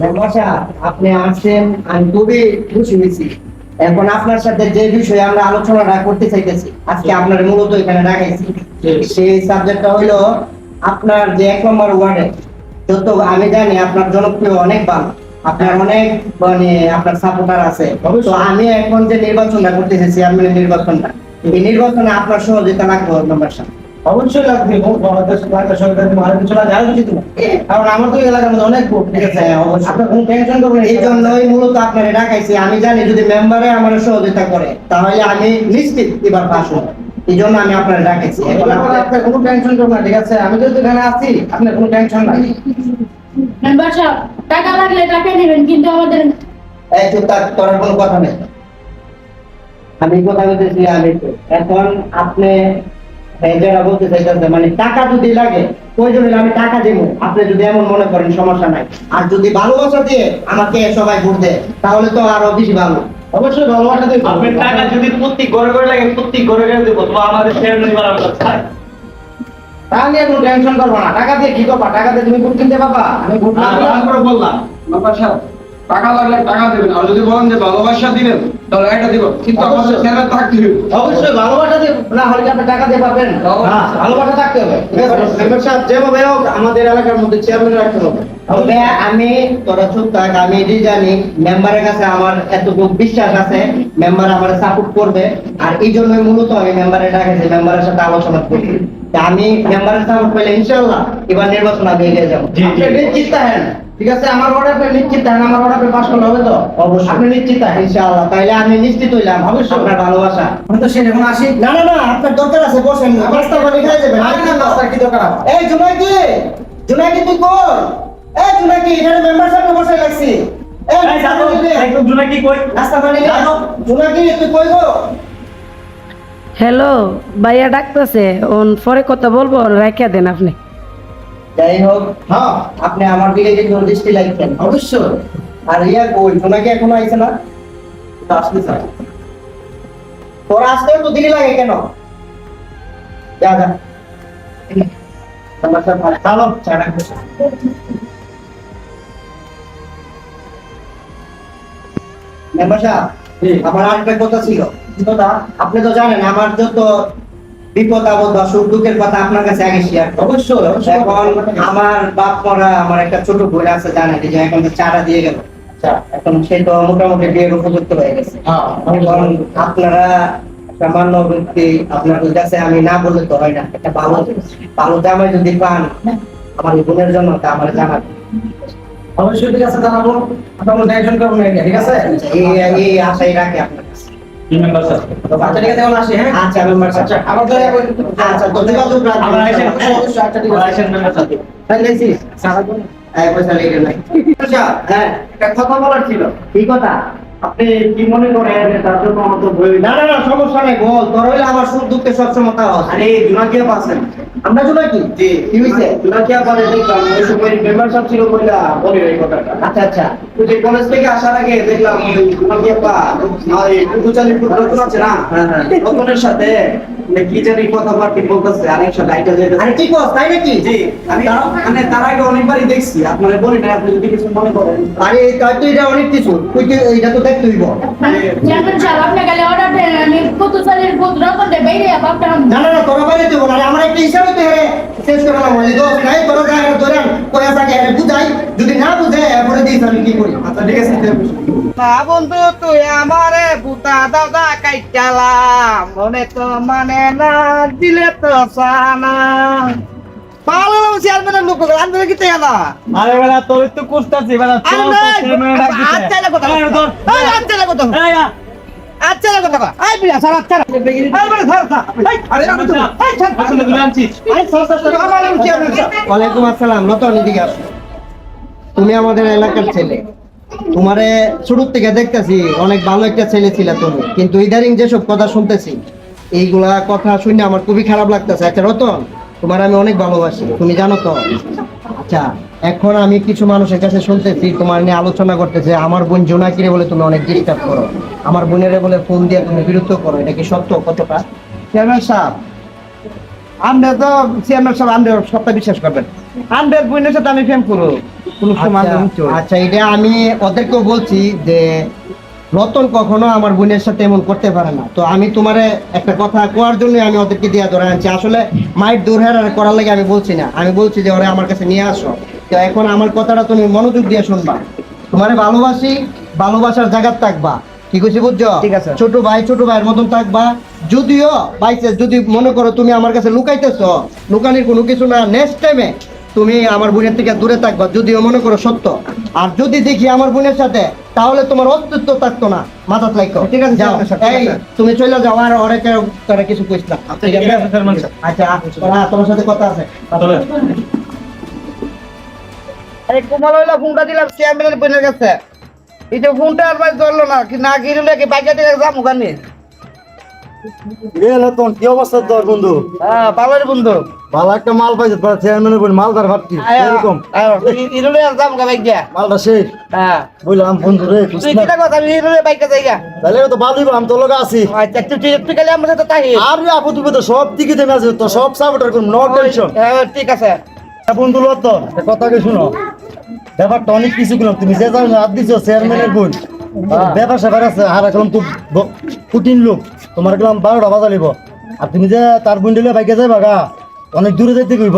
Member সাহেব, আপনি আসছেন, আমি খুবই খুশি হয়েছি। এখন আপনার সাথে যে বিষয়ে আমরা আলোচনাটা করতে চাইতেছি, আজকে আপনার মূলত এখানে রাখাইছি, সেই সাবজেক্টটা হলো আপনার যে 1 নম্বর ওয়ার্ডে যত আমি জানি আপনার জনপ্রিয় অনেক ভালো, আপনার অনেক মানে আপনার সাপোর্টার আছে। তো আমি এখন যে নির্বাচনটা করতে চাইছি, চেয়ারম্যানের নির্বাচনটা, এই নির্বাচনে আপনার সহযোগিতা লাগবে মেম্বার সাহেব। অবশ্যই লাগবে, কারণ আমার তো এলাকার মধ্যে অনেক ভোট, ঠিক আছে? আপনার কোনো টেনশন করবেন, এই জন্যই মূলত আপনার ডাকাইছি। আমি জানি যদি মেম্বারে আমার সহযোগিতা করে তাহলে আমি নিশ্চিত এবার পাস হব, এই জন্য আমি আপনার ডাকাইছি। এখন আপনার কোনো টেনশন করবেন না, ঠিক আছে? আমি যদি এখানে আছি, আপনার কোনো টেনশন নাই। মেম্বার সাহেব, টাকা লাগলে টাকা নেবেন, কিন্তু আমাদের এই চুপ থাক, তোর কোনো কথা নেই। আমি কথা বলতেছি, আমি তো এখন আপনি যারা বলতে চাইতেছে মানে টাকা যদি লাগে প্রয়োজন হলে আমি টাকা দেবো, আপনি যদি এমন মনে করেন সমস্যা নাই। আর যদি ভালোবাসা দিয়ে আমাকে সবাই ভোট দেয় তাহলে তো আরো বেশি ভালো। অবশ্যই ভালোবাসা দেব। আপনার টাকা যদি প্রত্যেক ঘরে ঘরে লাগে, প্রত্যেক ঘরে ঘরে দেবো, তো আমাদের শেয়ার নিবার আমরা চাই। তা নিয়ে কোনো টেনশন করবো না। টাকা দিয়ে কি করবা? টাকা দিয়ে তুমি ভোট কিনতে পাবা? আমি ভোট না দিলে করে বললাম বাবা সাহেব, টাকা লাগলে টাকা দেবেন, আর যদি বলেন যে ভালোবাসা দিবেন তাহলে এটা দিব, কিন্তু আমাদের চ্যানেল থাকতে হবে। অবশ্যই ভালোবাসা দিয়ে না হলে কি আপনি টাকা দিয়ে পাবেন? হ্যাঁ, ভালোবাসা থাকতে হবে, ঠিক আছে? মেম্বার সাহেব, যেভাবে হোক আমাদের এলাকার মধ্যে চেয়ারম্যান রাখতে হবে। তবে আমি তোরা চুপ থাক, আমি এটি জানি মেম্বারের কাছে আমার এতটুকু বিশ্বাস আছে, মেম্বার আমার সাপোর্ট করবে। আর এই জন্যই মূলত আমি মেম্বারের ডাকেছি, মেম্বারের সাথে আলোচনা করি। তা আমি মেম্বারের সাপোর্ট পেলে ইনশাআল্লাহ এবার নির্বাচন আমি এগিয়ে যাবো। আপনি নিশ্চিত থাকেন, ঠিক আছে? আমার ওয়ার্ডে আপনি নিশ্চিত থাকেন, আমার ওয়ার্ডে আপনি পাস করলে হবে তো? অবশ্যই আপনি নিশ্চিত থাকেন। ইনশাআল্লাহ, তাইলে আমি নিশ্চিত হইলাম অবশ্যই। আপনার ভালোবাসা। আমি তো সেটা এখন আসি। না না না, আপনার দরকার আছে, বসেন, নাস্তা করে খাই যাবেন। না, না, নাস্তার কি দরকার আমার? এই জুনাকি, জুনাকি তুই কই? এই জুনাকি, এখানে মেম্বার সাহেব বসে লাগছি। এই একদম জুনাকি কই? নাস্তা পানি নিয়ে আসো। জুনাকি তুই কই গো? হ্যালো, ভাইয়া ডাকতেছে, ওন পরে কথা বলবো, রাখিয়া দেন আপনি। যাই হোক, হ্যাঁ, আপনি আমার দিকে যে দৃষ্টি লাগছেন অবশ্যই। আর ইয়া কই? জুনাকি এখনো আইছে না? আসতে চাই। তোর আসতে তো দেরি লাগে কেন? যা যা। মেম্বার সাহেব ভালো। চলো, চাটা বসে। মেম্বার সাহেব, আমার আরেকটা কথা ছিল। কথা? আপনি তো জানেন আমার যত বিপদ আপদ বা সুখ দুঃখের কথা আপনার কাছে আগে শেয়ার করব। অবশ্যই, অবশ্যই। এখন আমার বাপ মরা আমার একটা ছোট বোন আছে, জানেন যে এখন তো চারা দিয়ে গেল। এখন সে তো মোটামুটি বিয়ের উপযুক্ত হয়ে গেছে। হ্যাঁ, এখন আপনারা সামান্য ব্যক্তি, আপনাদের কাছে আমি না বললে তো হয় না, একটা ভালো ভালো জামাই যদি পান আমার এই বোনের জন্য, তা আমার জানাবেন। অবশ্যই, ঠিক আছে, জানাবো। আপনার কোনো টেনশন করবেন না, ঠিক আছে? এই আশাই রাখি আপনার কাছে। মেম্বার সাহেব, আচ্ছা, ঠিক আছে, এখন আসি, হ্যাঁ? আচ্ছা মেম্বার সাহেব। আচ্ছা, আবার দয়া করে। আচ্ছা, তো যোগাযোগ রাখবেন। আমরা এসে অবশ্যই, আচ্ছা, ঠিক আমরা আছে। এসে মেম্বার সাহেব। তাহলে দেখছি, সারা দিন। পয়সা লেগে নাই। আচ্ছা, হ্যাঁ, একটা কথা বলার ছিল। কি কথা? আপনি কি মনে করেন তার জন্য আমাদের বই না না না, সমস্যা নেই, বল। তোর হইলে আমার সুখ দুঃখে সবসময় তাও আছে। আরে জুনাকিয়া পাচ্ছেন? আমরা জন্য কি? জি, কি হইছে? জুনাকিয়া পারে দেখলাম ওই সময় মেম্বার সাহেব ছিল বইলা বলি এই কথাটা। আচ্ছা আচ্ছা। তো যে কলেজ থেকে আসার আগে দেখলাম ওই জুনাকিয়া পা আর এই কুকুচালির নতুন আছে না, হ্যাঁ, হ্যাঁ। নতুনের সাথে মানে কি জানি কথাবার্তা বলতেছে, আরেক সাথে আইটা যেতে। আরে কি কস, তাই নাকি? জি, আমি মানে তার আগে অনেকবারই দেখছি, আপনারা বলি না, আপনি যদি কিছু মনে করেন। আরে তাই তো এটা অনেক কিছু, তুই কি এটা তো দেখ তুই বল। চেয়ারম্যান সাহেব, আপনি গেলে অর্ডার দেন, আমি কত সালের কত রকম দে বাইরে আপনার না না না, তোরা বাইরে দেবো না। আরে আমার একটা হিসাবে তো হেরে শেষ করে না বলি, দোষ নাই তোরা যা ধরে কয়া থাকে হেরে বুঝাই, যদি না বুঝে এরপরে দিস আমি কি করি। আচ্ছা ঠিক আছে, না বন্ধু, তুই আমারে বুতা দাদা কাইটালা, মনে তো মানে না, দিলে তো সানা। পাগল হলাম, চেয়ারম্যানের লোক পাগল, আনবে কি তাই না? আরে বেলা তোর তো কুস্তাছি বেলা আরে তোর না, চেয়ারম্যান ডাক দিতে। আচ্ছা না কথা, আরে ধর। এই আচ্ছা না কথা, এই আ, আচ্ছা না কথা, এই বিয়া সারা আচ্ছা না, এই বলে ধর ধর, এই আরে আমি তো, এই ছাড়, আসলে তুমি আনছিস। আরে সর আমার নাম চেয়ারম্যান সাহেব। ওয়ালাইকুম আসসালাম। নতুন এদিকে আসো। তুমি আমাদের এলাকার ছেলে, তোমারে শুরু থেকে দেখতেছি অনেক ভালো একটা ছেলে ছিল তুমি, কিন্তু ইদারিং যেসব কথা শুনতেছি এইগুলা কথা শুনে আমার খুবই খারাপ লাগতেছে। আচ্ছা রতন, তোমার আমি অনেক ভালোবাসি, তুমি জানো তো। আচ্ছা, এখন আমি কিছু মানুষের কাছে শুনতেছি তোমার নিয়ে আলোচনা করতেছে, আমার বোন জোনাকিরে বলে তুমি অনেক ডিস্টার্ব করো, আমার বোনের বলে ফোন দিয়ে তুমি বিরক্ত করো। এটা কি সত্য? কতটা? চেয়ারম্যান সাহেব, আমরা তো চেয়ারম্যান সাহেব আমরা সবটা বিশ্বাস করবেন আন্ডার বোনের সাথে আমি প্রেম করবো কোনো সময় আচ্ছা, আমি মুক্ত হই। আচ্ছা এটা আমি ওদেরকেও বলছি যে রতন কখনো আমার বোনের সাথে এমন করতে পারে না। তো আমি তোমারে একটা কথা কোয়ার জন্য আমি ওদেরকে দিয়া ধরে আনছি। আসলে মাইট দূরহার করার লাগে আমি বলছি না, আমি বলছি যে ওরা আমার কাছে নিয়ে আসো। তো এখন আমার কথাটা তুমি মনোযোগ দিয়ে শুনবা। তোমারে ভালোবাসি, ভালোবাসার জায়গা থাকবা, ঠিক আছে বুঝছো? ঠিক আছে। ছোট ভাইয়ের মতন থাকবা। যদিও বাইচান্স যদি মনে করো তুমি আমার কাছে লুকাইতেছো, লুকানির কোনো কিছু না, নেক্সট টাইমে তুমি আমার বোনের থেকে দূরে থাকবা যদিও মনে করো সত্য। আর যদি দেখি আমার বোনের সাথে, তাহলে তোমার অস্তিত্ব থাকতো না, মাথা লাইকো। ঠিক আছে, যাও, ঠিক আছে। এই তুমি চলে যাও, আর অনেকে তোরা কিছু কইস না। ঠিক আছে? আচ্ছা তোমার সাথে কথা আছে। আরে কুমার হইলো ফোনটা দিলাম চেয়ারম্যানের বোনের কাছে, এই যে ফোনটা আর ভাই ধরলো না, কি না গিরলে কি বাইকে থেকে যাবো ওখানে। রতন কি অবস্থা তোর বন্ধু? হ্যাঁ ভালোই বন্ধু। ভালো একটা মাল পাইছে, চেয়ারম্যানের বোন মালদার ভাবছি এরকম ইরুলে আর যাবো গা বাইক দিয়া। মালটা শেষ হ্যাঁ বললাম বন্ধু রে তুই কিটা কথা, আমি ইরুলে বাইকে যাই গা। তাহলে তো ভালোই আমি তোর লগে আছি। আচ্ছা তুই খালি আমার সাথে তাই। আর আপু তুমি তো সব দিকে দেবে আছে, তো সব সাপোর্টার করুন, নো টেনশন। ঠিক আছে। বন্ধু রতন একটা কথা কে শুনো, ব্যাপারটা অনেক কিছু করলাম, তুমি যে যাও হাত দিছো চেয়ারম্যানের বোন ব্যাপার স্যাপার আছে, আর এখন তো কঠিন লোক, তোমার গেলাম 12টা বাজা লিব, আর তুমি যে তার বোন দিলে বাইকে যাইবা গা, অনেক দূরে যাইতে কইব।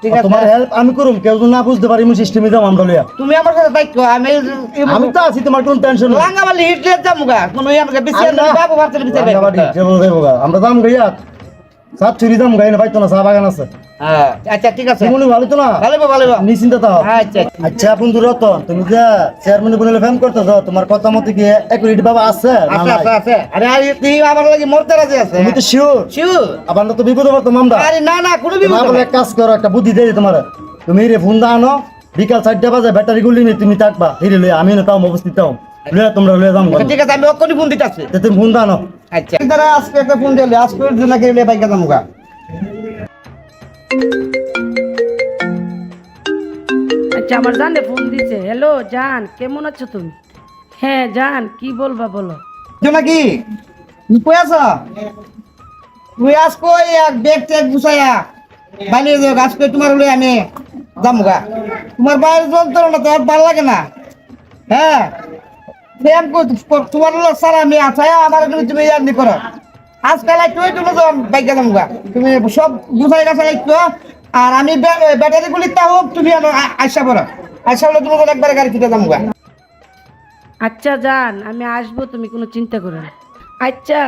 ঠিক আছে। তোমার হেল্প আমি করুম, কেউ যদি না বুঝতে পারি আমি সিস্টেমে যাবো আমরা লইয়া। তুমি আমার সাথে বাইক আমি তো আছি, তোমার কোনো টেনশন নেই। লাঙ্গামালি হিটলে যাবো গা, কোনো আমাকে বিচার আরে না। বাবু ভাবতে বিচার রাঙ্গামাটি যাবো যাইবো গা, আমরা যাম গাইয়া সাত চুরি দাম গাই না, পাইতো না, চা বাগান আছে। হ্যাঁ আচ্ছা ঠিক আছে, তুমি ভালো তো না, ভালো নিশ্চিন্ত থাও। আচ্ছা আচ্ছা বন্ধু রতন, তুমি যে চেয়ারম্যানের বোনের ফোন করতেছ, তোমার কথা মতে কি একুরেট বাবা আছে না আছে নাই? আছে আছে। আরে তুই আমার লাগি মরতে রাজি আছে। তুমি তো শিওর? শিওর? আবার না তো বিপদে পড়তাম আমরা। আরে না কোনো না বিপদ বলে না। এক কাজ করো, একটা বুদ্ধি দেই তোমার, তুমি রে ফোন দা আনো, বিকাল 4টা বাজে ব্যাটারি গুলি নিয়ে তুমি থাকবা হিরে লই, আমি না তাও উপস্থিত তাও লইয়া তোমরা লইয়া যাম। আচ্ছা, ঠিক আছে আমি ওখানে ফোন দিতেছি। তুমি ফোন দা আনো। আচ্ছা দাঁড়া, আজকে একটা ফোন দিলে আজকে জন্য গেলে বাইকে যাবো গা। আচ্ছা আমার জানে ফোন দিছে। হ্যালো জান, কেমন আছো তুমি? হ্যাঁ জান, কি বলবা বলো। জন্য কি তুই কই আছ? তুই আজকে এক ব্যাগ ট্যাগ গুছাইয়া বানিয়ে যাও, আজকে তোমার লই আমি যাবো গা। তোমার বাইরে যন্ত্রণা তো আর ভালো লাগে না। হ্যাঁ প্রেম তোমার লোক সারা আমি আছাই আমার তুমি জানি করো। আজকাল একটু তুমি বাইকে যাবো গা, তুমি সব গুছাই গাছাই একটু, আর আমি ব্যাটারি গুলি তা হোক, তুমি আইসা পড়ো, আইসা বলে তুমি একবারে গাড়ি ফিরে যাবো গা। আচ্ছা জান, আমি আসবো, তুমি কোনো চিন্তা করো না। আচ্ছা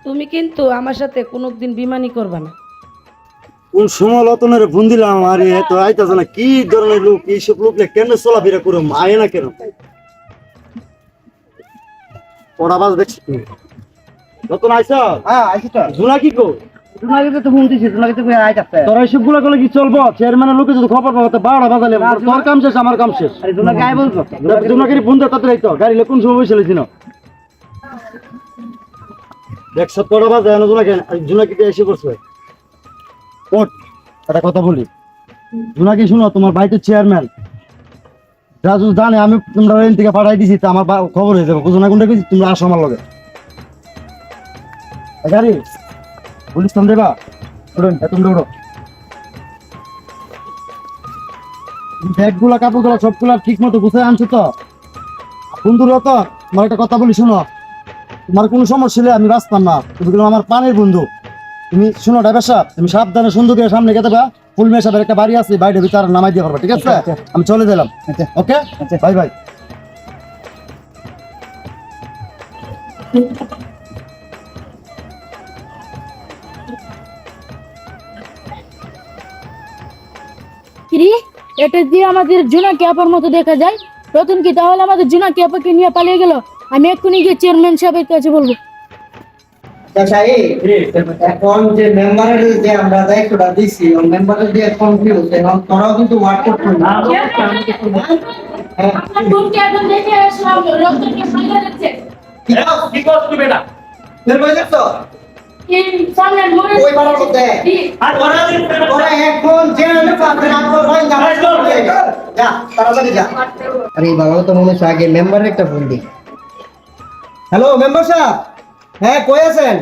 তুমি কিন্তু আমার সাথে কোনোদিন বিমানি করবা না। কোন সময় রতনের ফোন দিলাম, আরে তো আইতাছে না, কি ধরনের লোক, এইসব লোক কেন চলাফেরা করুম, আয় না কেন? পড়া বাজ দেখছি তুমি রতন আইস? হ্যাঁ আইসি তো। জুনা কি কো? তোমাকে তো ফোন দিছি, তোমাকে তো আইতাছে। তোরা এইসব গুলা করলে কি চলবো? চেয়ারম্যানের লোকে যদি খবর পাবো 12টা বাজালে, তোর কাম শেষ আমার কাম শেষ। আরে তোমাকে আই বলছো। জুনাকে ফোন দে তাড়াতাড়ি, তো গাড়ি কোন সময় বসেছিল দেখ, 17টা বাজে জুনাকি এসে করছে। ওঠ, একটা কথা বলি, জুনাকি শুনো, তোমার ভাই তো চেয়ারম্যান, রাজু জানে আমি তোমরা রেল থেকে পাঠাই দিছি, তো আমার খবর হয়ে যাবে। বুঝো না কোনটা কইছি, তোমরা আসো আমার লগে গাড়ি পুলিশ তুমি দেবা। তোমরা উঠো, ব্যাগগুলা কাপড়গুলা সবগুলা ঠিক মতো গুছাই আনছো তো? বন্ধু রতন, তোমার একটা কথা বলি শোনো, তোমার কোনো সমস্যা হলে আমি বাঁচতাম না, তুমি কিন্তু আমার প্রাণের বন্ধু। তুমি শুনো ড্রাইভার সাহেব, তুমি সাবধানে সুন্দর করে সামনে গেতে বা ফুলমের সাহেবের একটা বাড়ি আছে, বাইরের ভিতরে নামাই দিয়ে পারবা, ঠিক আছে? আমি চলে দিলাম। ওকে, বাই বাই। কিরে, এটা দিয়ে আমাদের জোনাকি আপার মতো দেখা যায়। রতন কি তাহলে আমাদের জোনাকি আপাকে নিয়ে পালিয়ে গেল? আমি এক্ষুনি গিয়ে চেয়ারম্যান সাহেবের কাছে বলবো। এখন যে মেম্বারের যে আমরা দায়িত্বটা দিছি, ওই মেম্বারের যে কনফিউজ, এখন তোরাও কিন্তু ওয়ার্ক করতে না। আপনার বোনকে এখন দেখে আসলাম, রতনকে পালিয়ে যাচ্ছে। কি করছ তুমি বেটা? বের হয়ে যাচ্ছ এই সামনের মোড়ে ওই বাড়ার মধ্যে। আর তোরা এখন যে পাবে না, তোর ভাই যা তাড়াতাড়ি যা। আরে বাবা, তো মনে হচ্ছে আগে মেম্বারের একটা ফোন দিই। হ্যালো মেম্বার সাহেব, হ্যাঁ কই আছেন?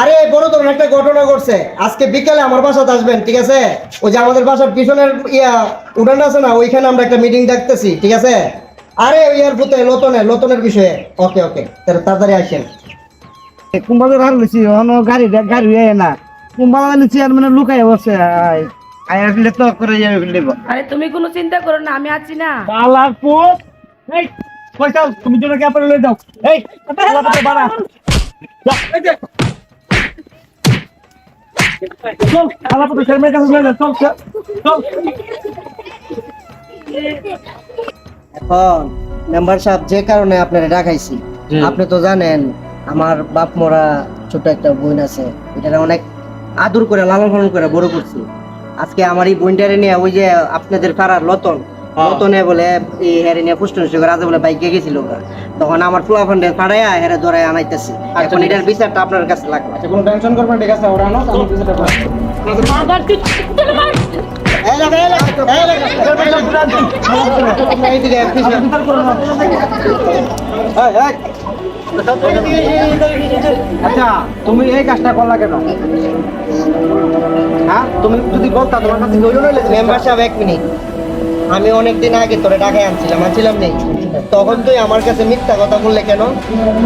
আরে বড় ধরনের একটা ঘটনা ঘটছে, আজকে বিকেলে আমার বাসাতে আসবেন, ঠিক আছে? ওই যে আমাদের বাসার পিছনের উঠান আছে না, ওইখানে আমরা একটা মিটিং ডাকতেছি, ঠিক আছে? আরে ওই এয়ারপোর্টে লতনের বিষয়ে। ওকে ওকে, তাড়াতাড়ি আসেন। কুম্বালের হার লইছি গাড়ি না কুম্বাল চেয়ারম্যান লুকাই বসে আই আসলে তো করে যাবে দেব আরে তুমি কোনো চিন্তা করো না, আমি আছি না। পালাপুর এই পয়সা তুমি জন্য কে পড়ে লই দাও এই পালাপুর বাড়া চল পালাপুর চেয়ারম্যান কাছে লই দাও চল চল এখন মেম্বার সাহেব, যে কারণে আপনারা ডাকাইছি, আপনি তো জানেন আমার বাপ মরা ছোট একটা বোন আছে, এটা অনেক আদর করে লালন পালন করে বড় করছি। আজকে আমার এই বোনটারে নিয়ে ওই যে আপনাদের পাড়ার লতনে বলে এই হেরে নিয়ে পুষ্টন করে আজ বলে বাইকে গেছিল, তখন আমার ফুলা ফান্ডে পাড়াইয়া হেরে ধরাই আনাইতেছি। এখন এটার বিচারটা আপনার কাছে লাগবে। আচ্ছা কোনো টেনশন করবেন, ঠিক আছে? ওরা আনো, আমি কিছুটা করব। আবার তুই চলে মার। আচ্ছা তুমি এই কাজটা করলা কেন? হ্যাঁ, তুমি যদি বলতা তোমার কাছে দৌড়ে রইলে মেম্বার সাহেব, 1 মিনিট। আমি অনেকদিন আগে তোরে ঢাকায় আনছিলাম নেই, তখন তুই আমার কাছে মিথ্যা কথা বললে কেন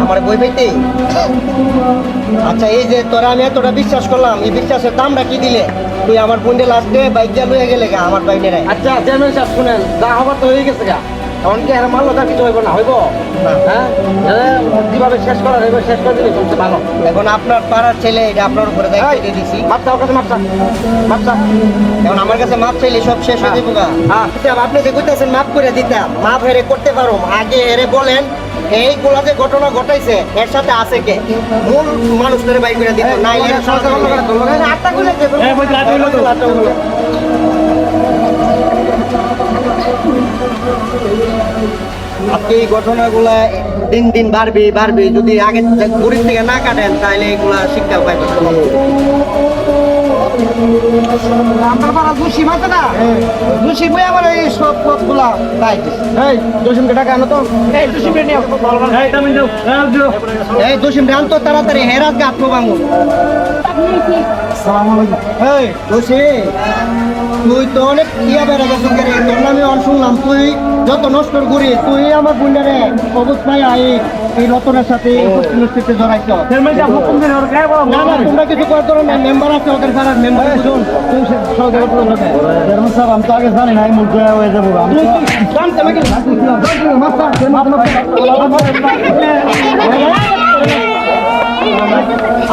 আমার বই পাইতে? আচ্ছা এই যে তোরা আমি এতটা বিশ্বাস করলাম, এই বিশ্বাসের দামটা কি দিলে? তুই আমার বোনকে লাস্টে বাইক যা লইয়া গেলে গা আমার বাইনে রাখ। আচ্ছা চেয়ারম্যান সাহেব শুনেন, যা হবার তো হয়ে গেছে গা, এখন কি আর মারলো তার কিছু হইব না? হইব? হ্যাঁ, কিভাবে শেষ করা হইব শেষ করে দিলে সবচেয়ে ভালো। এখন আপনার পাড়ার ছেলে, এটা আপনার উপরে দায়িত্ব দিয়ে দিছি। মাপসা ওর কাছে মাপসা এখন আমার কাছে মাপ চাইলে সব শেষ হয়ে যাবো গা। আচ্ছা, আপনি যে কইতেছেন মাপ করে দিতাম, মাপ হেরে করতে পারো, আগে হেরে বলেন এইগুলা যে ঘটনা ঘটাইছে এর সাথে আছে কে? মূল মানুষ ধরে বাইক করে দিত না, এর সংসার বন্ধ করে দিল। আটটা কইলে যে আজকে এই ঘটনাগুলা দিন দিন বাড়বে, যদি আগে গরিব থেকে না কাটেন তাহলে এগুলা শিক্ষা পাইবে। আমার পাড়া জুসি মাতে না জুসি বই আমার এই সব পথগুলা তাই এই জসিমকে টাকা আনো তো। এই জুসি বে নিও এই তুমি যাও এই দোষিম রাম তো তাড়াতাড়ি হেরাত গাছ ভাঙো। আসসালামু আলাইকুম। এই দোষী, তুই তো অনেক ইয়া বেড়ে গেছো কে রে? তোর নামে অন শুনলাম তুই যত নষ্ট করি, তুই আমার বোনটারে অবস্থায় এই রতনের সাথে ইউনিভার্সিটিতে জড়াইছ। চেয়ারম্যান সাহেব হুকুম দিন ওর গায়ে বলো না না, তোমরা কিছু করতে না, মেম্বার আছে ওদের পাড়ার মেম্বার। শুন তুই সহযোগিতা করো না। চেয়ারম্যান সাহেব, আমি তো আগে জানি না, এই মুহূর্তে হয়ে যাবো। আমি তো জানতে আমাকে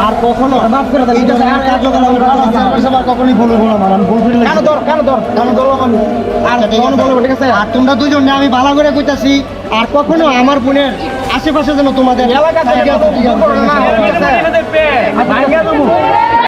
আর কখনো মাফ করে দেবে আর কার্যকলাপ চেয়ারম্যান সাহেব আর কখনই বলবো না, আমার আমি ভুল করে কেন ধরলাম আমি। আর কখনো বলবো, ঠিক আছে? আর তোমরা দুজনে আমি ভালো করে কইতাছি, আর কখনো আমার বোনের আশেপাশে যেন তোমাদের এলাকা থেকে ভাঙ্গা দেবো